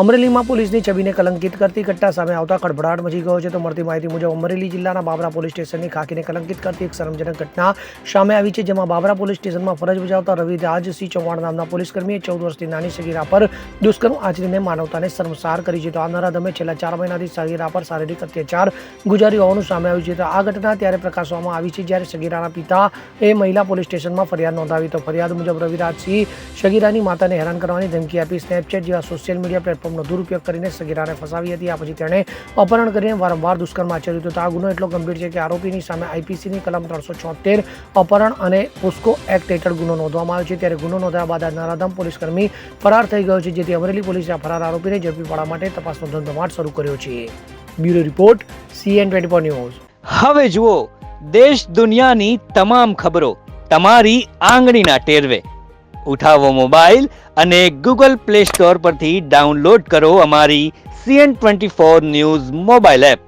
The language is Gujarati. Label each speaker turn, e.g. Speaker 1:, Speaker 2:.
Speaker 1: અમરેલીમાં પોલીસની છબીને કલંકિત કરતી ઘટના સામે આવતા ખળભળાટ મચી ગયો છે. તો મળતી માહિતી મુજબ અમરેલી જિલ્લાના બાબરા પોલીસ સ્ટેશનની ખાકીને કલંકિત કરતી એક શરમજનક ઘટના સામે આવી છે, જેમાં બાબરા પોલીસ સ્ટેશનમાં ફરજ બજાવતા રવિરાજસિંહ ચૌહાણ નામના પોલીસકર્મીએ 14 વર્ષની નાની સગીરા પર દુષ્કર્મ આચરીને માનવતાને શર્મસાર કરી છે. તો આ નરાધમે છેલ્લા 4 મહિનાથી સગીરા પર શારીરિક અત્યાચાર ગુજારી હોવાનું સામે આવ્યું છે. તો આ ઘટના ત્યારે પ્રકાશવામાં આવી છે જ્યારે સગીરાના પિતા એ મહિલા પોલીસ સ્ટેશનમાં ફરિયાદ નોંધાવી. તો ફરિયાદ મુજબ રવિરાજસિંહ સગીરાની માતાને હેરાન કરવાની ધમકી આપી સ્નેપચેટ જેવા સોશિયલ મીડિયા પ્લેટફોર્મનો દુરુપયોગ કરીને સગીરાને ફસાવી હતી. આ પછી તેણે અપહરણ કરીને વારંવાર દુષ્કર્મ આચર્યું હતું. તો આ ગુનો એટલો ગંભીર છે કે આરોપીની સામે આઈપીસીની કલમ 376 અપહરણ અને પોસ્કો એક્ટ હેઠળ ગુનો નોંધવામાં આવ્યો છે. ત્યારે ગુનો નોંધ્યા બાદ આ નરાધમ પોલીસકર્મી ફરાર થઈ ગયો છે, જેથી અમરેલી પોલીસે આ ફરાર આરોપીને ઝડપી પાડવા માટે તપાસનો ધમધમાટ શરૂ કર્યો છે. Bureau report CN24 news.
Speaker 2: હવે જુઓ દેશ દુનિયાની તમામ ખબરો તમારી આંગળીના ટેરવે. ઉઠાવો મોબાઈલ અને ગૂગલ પ્લે સ્ટોર પરથી ડાઉનલોડ કરો અમારી CN24 ન્યૂઝ મોબાઈલ એપ.